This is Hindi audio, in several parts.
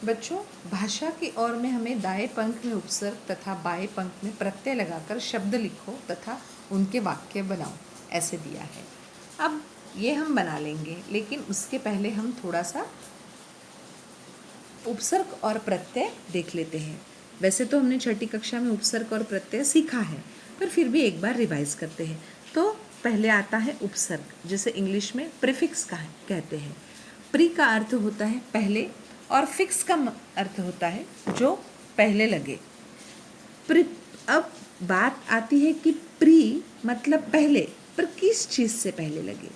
बच्चों, भाषा की ओर में हमें दाएं पंख में उपसर्ग तथा बाएं पंख में प्रत्यय लगाकर शब्द लिखो तथा उनके वाक्य बनाओ, ऐसे दिया है। अब ये हम बना लेंगे, लेकिन उसके पहले हम थोड़ा सा उपसर्ग और प्रत्यय देख लेते हैं। वैसे तो हमने छठी कक्षा में उपसर्ग और प्रत्यय सीखा है, पर फिर भी एक बार रिवाइज करते हैं। तो पहले आता है उपसर्ग, जिसे इंग्लिश में प्रीफिक्स कहते हैं। प्री का अर्थ होता है पहले और फिक्स का अर्थ होता है जो पहले लगे। अब बात आती है कि प्री मतलब पहले, पर किस चीज़ से पहले लगे,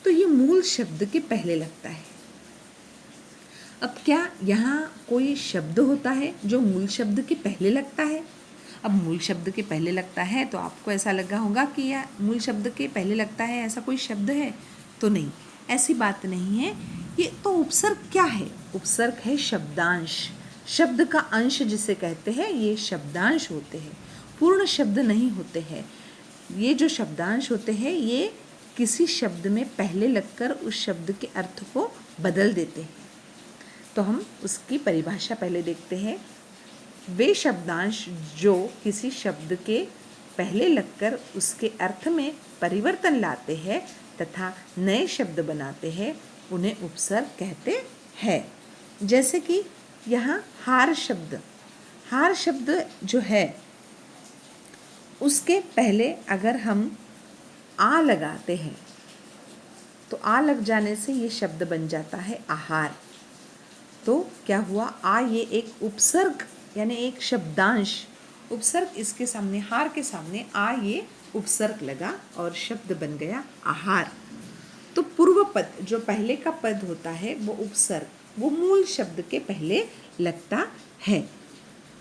तो ये मूल शब्द के पहले लगता है। अब क्या यहाँ कोई शब्द होता है जो मूल शब्द के पहले लगता है? अब मूल शब्द के पहले लगता है तो आपको ऐसा लगा होगा कि यह मूल शब्द के पहले लगता है, ऐसा कोई शब्द है? तो नहीं, ऐसी बात नहीं है। ये तो उपसर्ग क्या है? उपसर्ग है शब्दांश। शब्द का अंश जिसे कहते हैं, ये शब्दांश होते हैं, पूर्ण शब्द नहीं होते हैं। ये जो शब्दांश होते हैं ये किसी शब्द में पहले लगकर उस शब्द के अर्थ को बदल देते हैं। तो हम उसकी परिभाषा पहले देखते हैं। वे शब्दांश जो किसी शब्द के पहले लगकर उसके अर्थ में परिवर्तन लाते हैं तथा नए शब्द बनाते हैं, उन्हें उपसर्ग कहते हैं। जैसे कि यहाँ हार शब्द जो है उसके पहले अगर हम आ लगाते हैं तो आ लग जाने से ये शब्द बन जाता है आहार। तो क्या हुआ? आ ये एक उपसर्ग यानी एक शब्दांश, उपसर्ग इसके सामने, हार के सामने आ ये उपसर्ग लगा और शब्द बन गया आहार। तो पूर्व पद जो पहले का पद होता है वो उपसर्ग, वो मूल शब्द के पहले लगता है।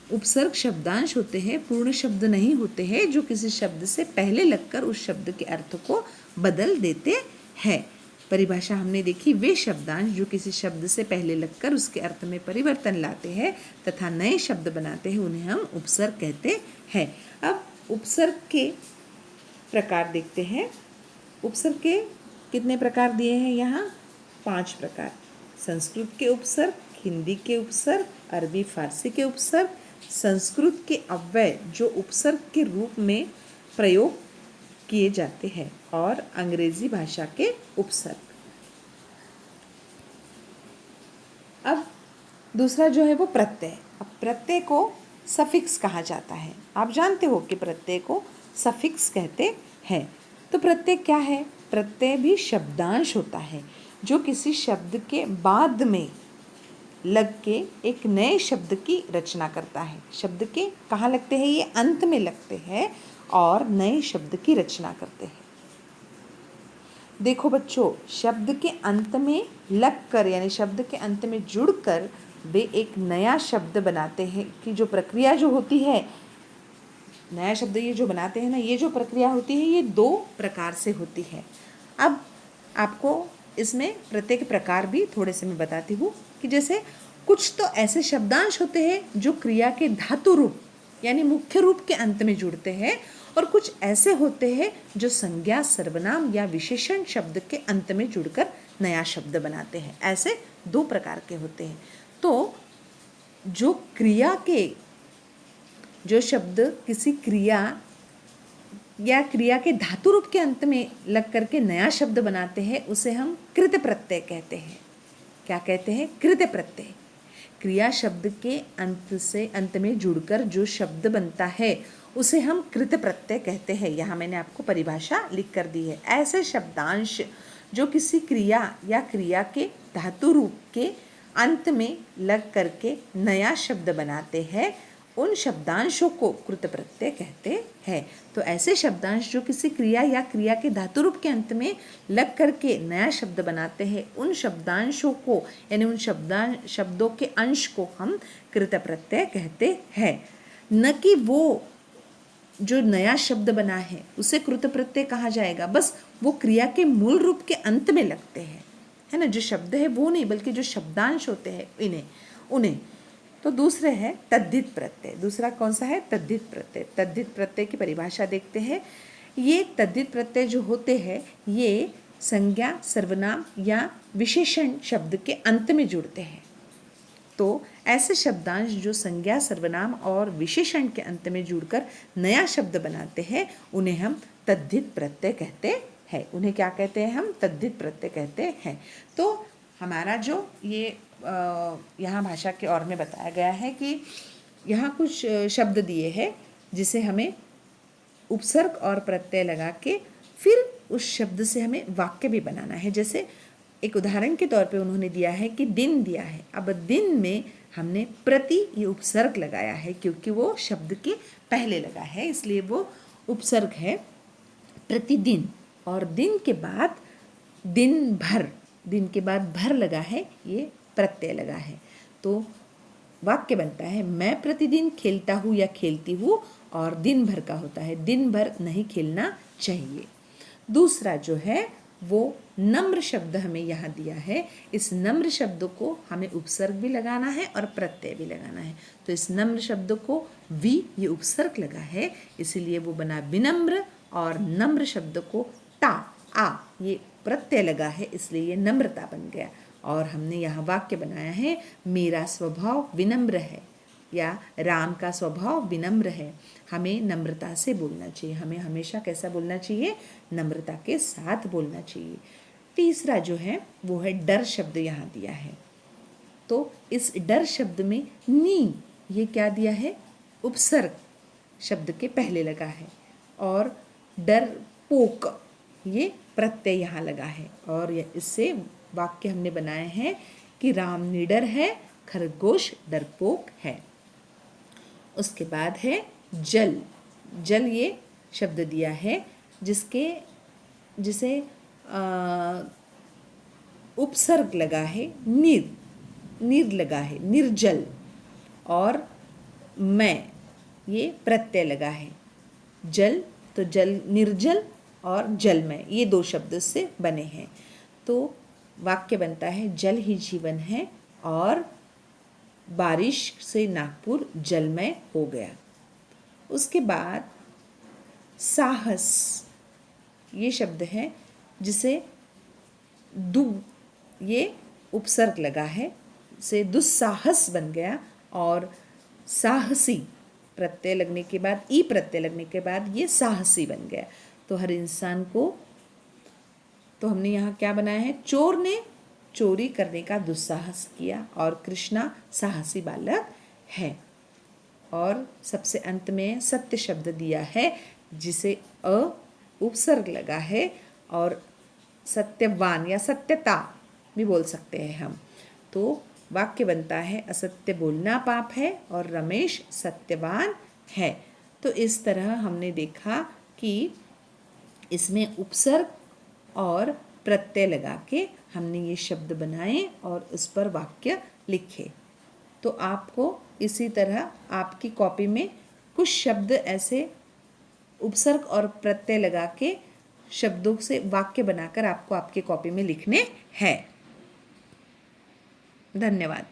उपसर्ग शब्दांश होते हैं, पूर्ण शब्द नहीं होते हैं, जो किसी शब्द से पहले लगकर उस शब्द के अर्थ को बदल देते हैं। परिभाषा हमने देखी, वे शब्दांश जो किसी शब्द से पहले लगकर उसके अर्थ में परिवर्तन लाते हैं तथा नए शब्द बनाते हैं, उन्हें हम उपसर्ग कहते हैं। अब उपसर्ग के प्रकार देखते हैं। उपसर्ग के कितने प्रकार दिए हैं यहाँ? 5 प्रकार। संस्कृत के उपसर्ग, हिंदी के उपसर्ग, अरबी फारसी के उपसर्ग, संस्कृत के अव्यय जो उपसर्ग के रूप में प्रयोग किए जाते हैं, और अंग्रेजी भाषा के उपसर्ग। अब दूसरा जो है वो प्रत्यय। अब प्रत्यय को सफिक्स कहा जाता है। आप जानते हो कि प्रत्यय को सफिक्स कहते हैं। तो प्रत्यय क्या है? प्रत्यय भी शब्दांश होता है जो किसी शब्द के बाद में लग के एक नए शब्द की रचना करता है। शब्द के कहाँ लगते हैं? ये अंत में लगते हैं और नए शब्द की रचना करते हैं। देखो बच्चों, शब्द के अंत में लगकर यानी शब्द के अंत में जुड़कर वे एक नया शब्द बनाते हैं कि जो प्रक्रिया जो होती है, नया शब्द ये जो बनाते हैं ना, ये जो प्रक्रिया होती है ये 2 प्रकार से होती है। अब आपको इसमें प्रत्येक प्रकार भी थोड़े से मैं बताती हूँ कि जैसे कुछ तो ऐसे शब्दांश होते हैं जो क्रिया के धातु रूप यानी मुख्य रूप के अंत में जुड़ते हैं, और कुछ ऐसे होते हैं जो संज्ञा, सर्वनाम या विशेषण शब्द के अंत में जुड़कर नया शब्द बनाते हैं। ऐसे 2 प्रकार के होते हैं। तो जो क्रिया के जो शब्द किसी क्रिया या क्रिया के धातु रूप के अंत में लग करके नया शब्द बनाते हैं, उसे हम कृत प्रत्यय कहते हैं। क्या कहते हैं? कृत प्रत्यय। क्रिया शब्द के अंत में जुड़कर जो शब्द बनता है उसे हम कृत प्रत्यय कहते हैं। यहाँ मैंने आपको परिभाषा लिख कर दी है। ऐसे शब्दांश जो किसी क्रिया या क्रिया के धातु रूप के अंत में लग करके नया शब्द बनाते हैं, उन शब्दांशों को कृत प्रत्यय कहते हैं। तो ऐसे शब्दांश जो किसी क्रिया या क्रिया के धातु रूप के अंत में लग करके नया शब्द बनाते हैं, उन शब्दांशों को यानी उन शब्दों के अंश को हम कृत प्रत्यय कहते हैं। न कि वो जो नया शब्द बना है उसे कृत प्रत्यय कहा जाएगा, बस वो क्रिया के मूल रूप के अंत में लगते हैं, है ना। जो शब्द है वो नहीं, बल्कि जो शब्दांश होते हैं उन्हें। तो दूसरे है तद्धित प्रत्यय। दूसरा कौन सा है? तद्धित प्रत्यय। तद्धित प्रत्यय की परिभाषा देखते हैं। ये तद्धित प्रत्यय जो होते हैं ये संज्ञा, सर्वनाम या विशेषण शब्द के अंत में जुड़ते हैं। तो ऐसे शब्दांश जो संज्ञा, सर्वनाम और विशेषण के अंत में जुड़कर नया शब्द बनाते हैं उन्हें हम तद्धित प्रत्यय कहते हैं। उन्हें क्या कहते हैं हम? तद्धित प्रत्यय कहते हैं। तो हमारा जो ये यहाँ भाषा के और में बताया गया है कि यहाँ कुछ शब्द दिए हैं जिसे हमें उपसर्ग और प्रत्यय लगा के फिर उस शब्द से हमें वाक्य भी बनाना है। जैसे एक उदाहरण के तौर पे उन्होंने दिया है कि दिन दिया है। अब दिन में हमने प्रति ये उपसर्ग लगाया है क्योंकि वो शब्द के पहले लगा है, इसलिए वो उपसर्ग है प्रतिदिन। और दिन के बाद दिन भर, दिन के बाद भर लगा है, ये प्रत्यय लगा है। तो वाक्य बनता है मैं प्रतिदिन खेलता हूँ या खेलती हूँ, और दिन भर का होता है, दिन भर नहीं खेलना चाहिए। दूसरा जो है वो नम्र शब्द हमें यहाँ दिया है। इस नम्र शब्द को हमें उपसर्ग भी लगाना है और प्रत्यय भी लगाना है। तो इस नम्र शब्द को वि ये उपसर्ग लगा है, इसीलिए वो बना विनम्र, और नम्र शब्द को ता आ ये प्रत्यय लगा है, इसलिए ये नम्रता बन गया। और हमने यहाँ वाक्य बनाया है मेरा स्वभाव विनम्र है, या राम का स्वभाव विनम्र है। हमें नम्रता से बोलना चाहिए, हमें हमेशा कैसा बोलना चाहिए? नम्रता के साथ बोलना चाहिए। तीसरा जो है वो है डर शब्द यहाँ दिया है। तो इस डर शब्द में नी ये क्या दिया है? उपसर्ग शब्द के पहले लगा है, और डर पोक ये प्रत्यय यहाँ लगा है। और इससे वाक्य हमने बनाए हैं कि राम निडर है, खरगोश डरपोक है। उसके बाद है जल। जल ये शब्द दिया है जिसे उपसर्ग लगा है नीर लगा है, निर्जल। और मैं ये प्रत्यय लगा है। जल तो जल निर्जल और जलमय ये दो शब्द से बने हैं। तो वाक्य बनता है जल ही जीवन है और बारिश से नागपुर जलमय हो गया। उसके बाद साहस ये शब्द है जिसे दु ये उपसर्ग लगा है, से दुस्साहस बन गया। और साहसी प्रत्यय लगने के बाद ई प्रत्यय लगने के बाद ये साहसी बन गया। तो हर इंसान को, तो हमने यहाँ क्या बनाया है? चोर ने चोरी करने का दुस्साहस किया और कृष्णा साहसी बालक है। और सबसे अंत में सत्य शब्द दिया है जिसे अ उपसर्ग लगा है, और सत्यवान या सत्यता भी बोल सकते हैं हम। तो वाक्य बनता है असत्य बोलना पाप है और रमेश सत्यवान है। तो इस तरह हमने देखा कि इसमें उपसर्ग और प्रत्यय लगा के हमने ये शब्द बनाए और उस पर वाक्य लिखे। तो आपको इसी तरह आपकी कॉपी में कुछ शब्द ऐसे उपसर्ग और प्रत्यय लगा के शब्दों से वाक्य बनाकर आपको आपकी कॉपी में लिखने हैं। धन्यवाद।